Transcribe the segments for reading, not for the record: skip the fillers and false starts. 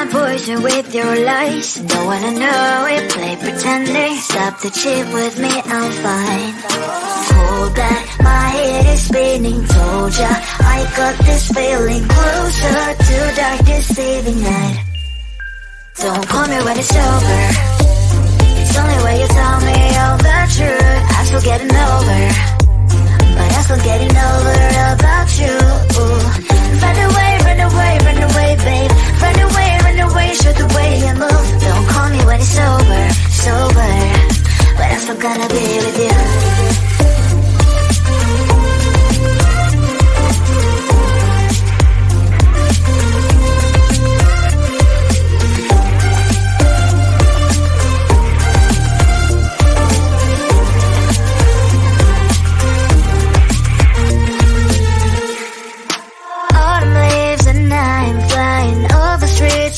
and poison with your lies. Don't wanna know it, play pretending. Stop the cheat with me, I'm fine. Hold that, my head is spinning. Told ya, I got this feeling. Closer to dark, deceiving night. Don't call me when it's over. It's only when you tell me all the truth. I'm still getting over, but I'm still getting over about you. Run away, run away, run away, babe. Run away, show the way you move. Don't call me when it's over, sober, but I'm still gonna be with you.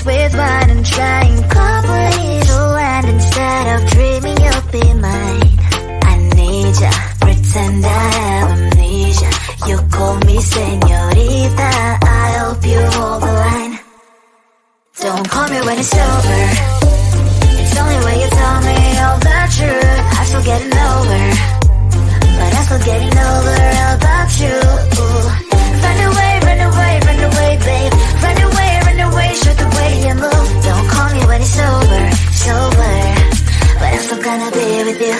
With wine and trying complete land instead of dreaming you'll be mine. I need ya, pretend I have amnesia. You call me señorita, I hope you hold the line. Don't call me when it's over. It's only when you tell me all the truth. I'm still getting over, but I'm still getting over about you. Run away, run away, run away, babe. Run away, show the way you move. Don't call me when it's over, sober, but I'm still gonna be with you.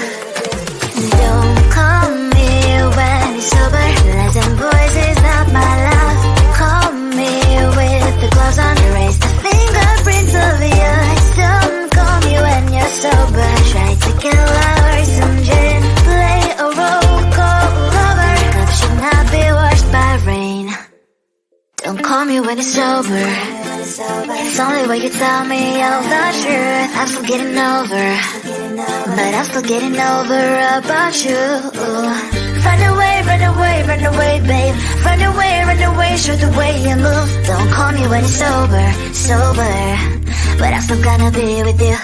Don't call me when it's over. Lies and boys is not my love. Call me with the gloves on. Erase the fingerprints of yours. Don't call me when you're sober. Try to kill hours, some gin. Play a role, call lover. Cup should not be washed by rain. Don't call me when it's over. It's only when you tell me all the truth. I'm still getting over, but I'm still getting over about you. Run away, run away, run away, babe. Run away, show the way you move. Don't call me when it's over, sober, but I'm still gonna be with you.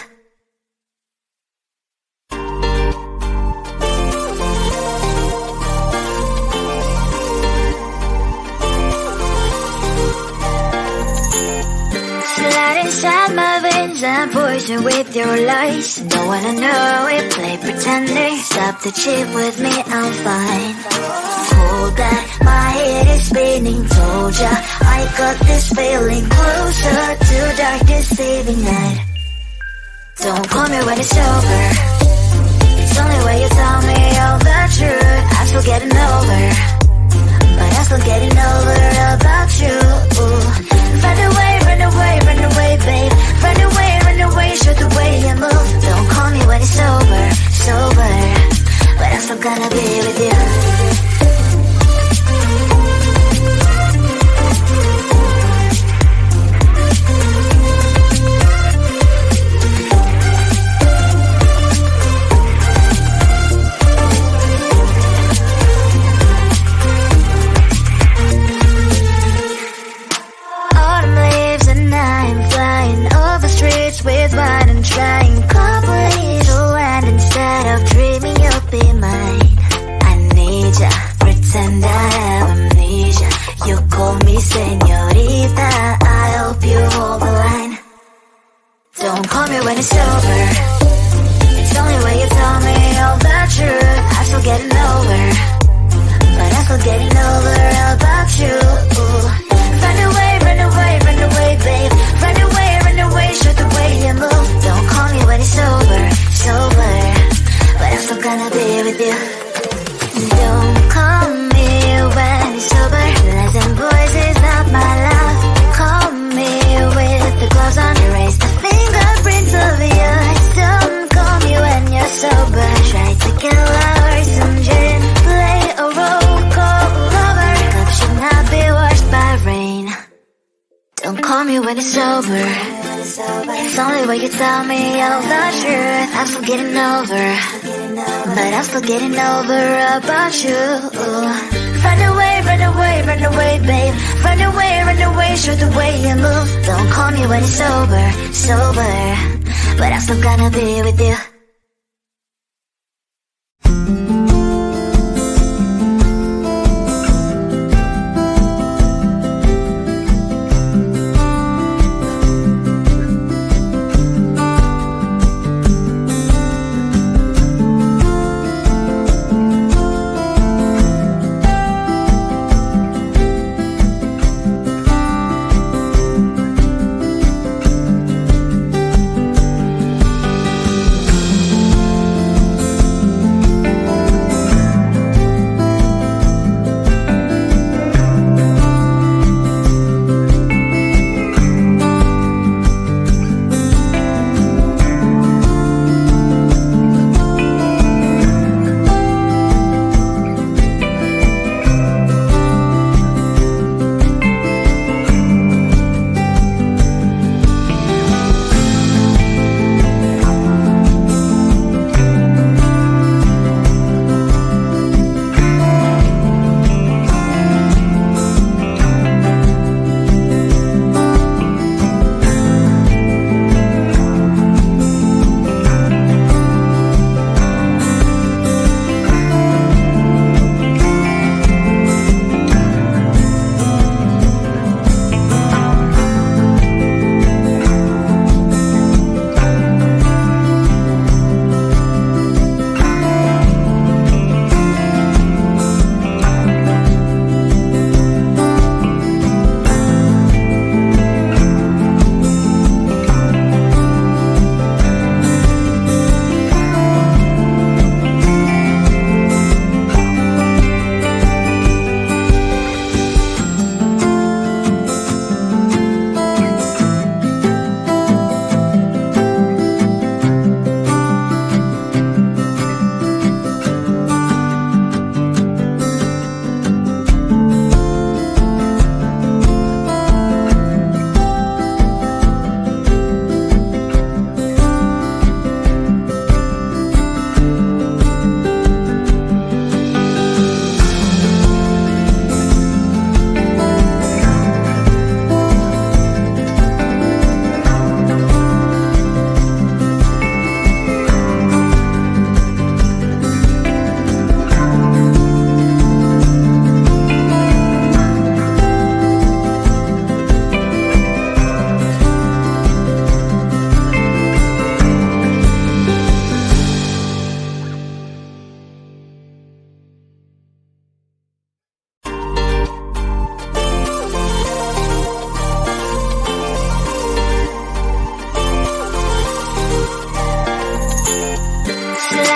Inside my veins and poison with your lies. Don't wanna know it, play pretending. Stop the cheat with me, I'm fine. Hold that, my head is spinning. Told ya, I got this feeling. Closer to dark, deceiving night. Don't call me when it's over. It's only when you tell me all the truth. I'm still getting over, but I'm still getting over about you. Run away, run away, run away, babe. Run away, show the way you move. Don't call me when it's over, sober, but I'm still gonna be with you. With wine and trying complete land instead of dreaming you'll be mine. I need ya, pretend I have amnesia. You call me señorita, I hope you hold the line. Don't call me when it's over. It's only when you tell me all the truth. I'm still getting over, but I'm still getting over about you. Run away, run away, run away, babe. Run away, show the way you move. Don't call me when it's over, sober, but I'm still gonna be with you. Don't call me when it's over. Lies and boys is not my love. Call me with the gloves on. Erase the fingerprints of yours. Don't call me when you're sober. Try to kill hours, some gin. Play a role, call lover. Cup should not be washed by rain. Don't call me when it's over. It's only when you tell me all the truth. I'm still getting over, but I'm still getting over about you. Run away, run away, run away, babe. Run away, show the way you move. Don't call me when it's over, sober, but I'm still gonna be with you.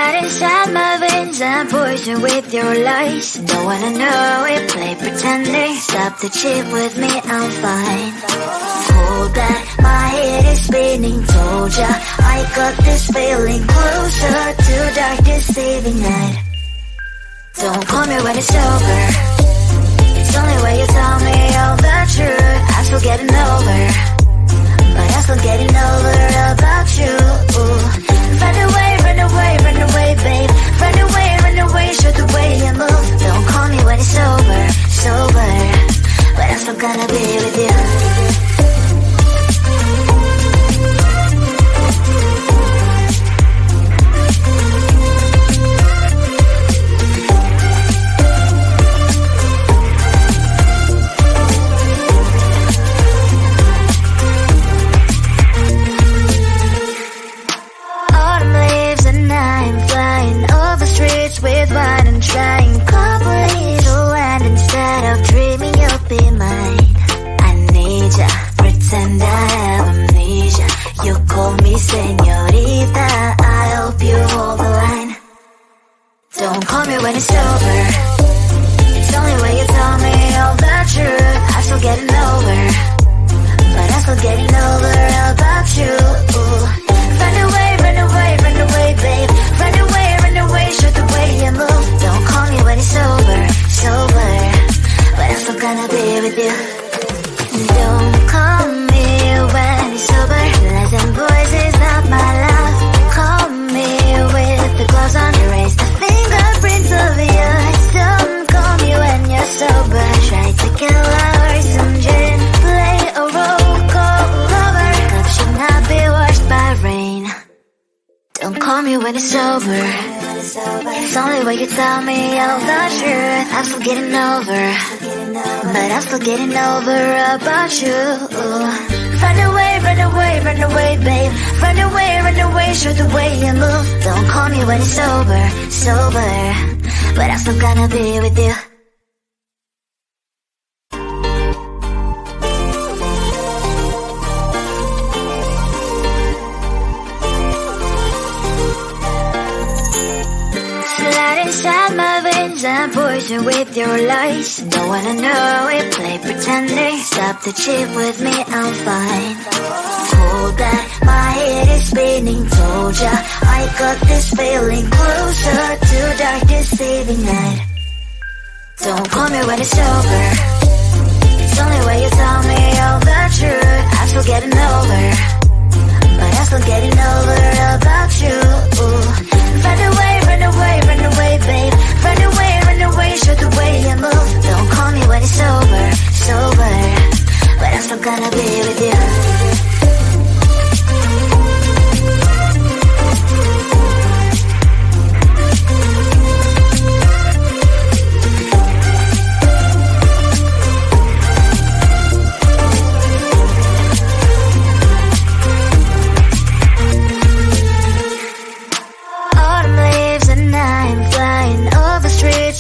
Slide inside my veins and poison with your lies. Don't wanna know it, play pretending. Stop the chip with me, I'm fine. Hold that, my head is spinning. Told ya, I got this feeling. Closer to dark deceiving night. Don't call me when it's over. It's only when you tell me all the truth. I'm still getting over, but I'm still getting over about you. Run away, run away, run away, babe. Run away, show the way you move. Don't call me when it's over, sober, but I'm still gonna be with you. With wine and trying complete land instead of dreaming you'll be mine. I need ya, pretend I have amnesia. You call me señorita, I hope you hold the line. Don't call me when it's over. It's only when you tell me all the truth. I'm still getting over, but I'm still getting over about you. Run away, run away, run away, babe. Run away, show the way you move. Don't call me when it's over, sober, but I'm still gonna be with you. Don't call me when it's sober. Lies and boys is not my love. Call me with the gloves on. Erase the fingerprints of your eyes. Don't call me when you're sober. Try to kill our some gin. Play a role called lover. Love should not be washed by rain. Don't call me when it's sober. It's only when you tell me all the truth. I'm still getting over, but I'm still getting over about you. Run away, run away, run away, babe. Run away, show the way you move. Don't call me when it's over, sober, but I'm still gonna be with you. Inside my veins and poison with your lies. Don't wanna know it, play pretending. Stop the chip with me, I'm fine. Hold that, my head is spinning. Told ya, I got this feeling. Closer to dark deceiving night. Don't call me when it's over. It's only when you tell me all the truth. I'm still getting over, but I'm still getting over about you. Run away, run away, run away, babe. Run away, show the way you move. Don't call me when it's over, sober, but I'm still gonna be with you.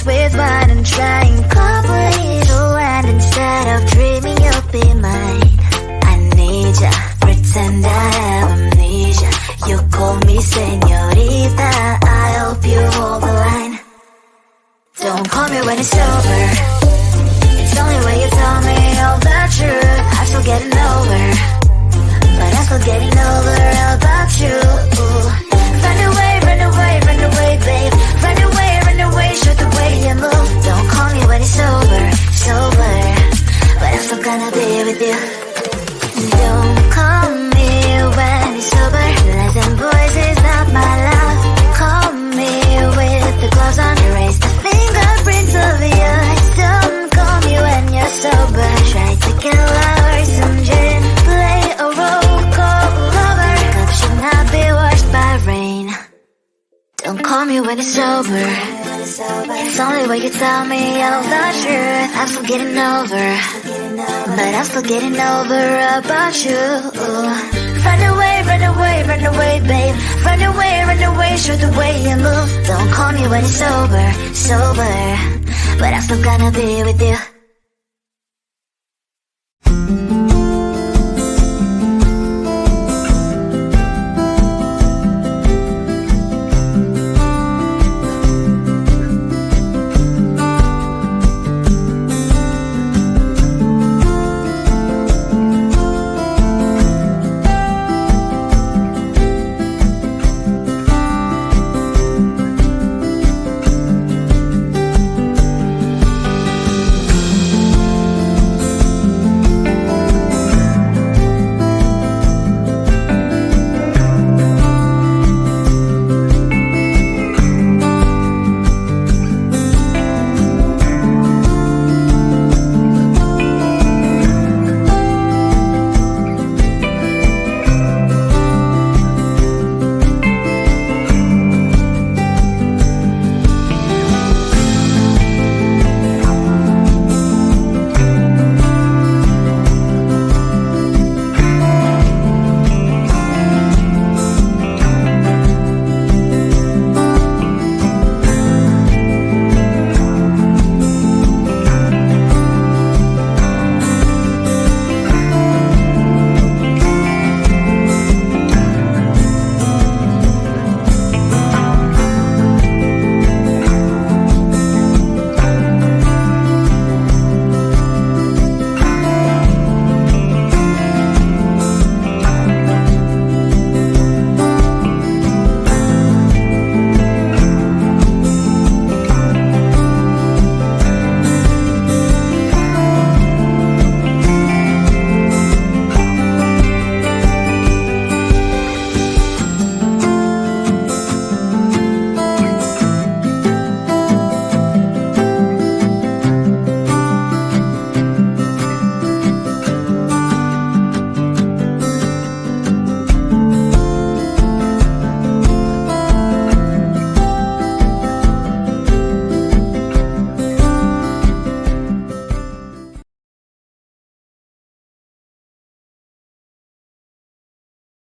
With wine and trying complete land instead of dreaming you'll be mine. I need ya, pretend I have amnesia. You call me señorita, I hope you hold the line. Don't call me when it's over. It's only when you tell me all the truth. I'm still getting over, but I'm still getting over about you. Run away, run away, run away, babe. Run away, show the way you move. Don't call me when it's over, sober, but I'm still gonna be with you. Don't call me when it's sober. Lies and boys is not my love. Call me with the gloves on. Erase the fingerprints of your eyes. Don't call me when you're sober. Try to kill our some gin. Play a role called lover. Love should not be washed by rain. Don't call me when it's over. It's only when you tell me all the truth. I'm still getting over, but I'm still getting over about you. Run away, run away, run away, babe. Run away, show the way you move. Don't call me when it's over, sober, but I'm still gonna be with you.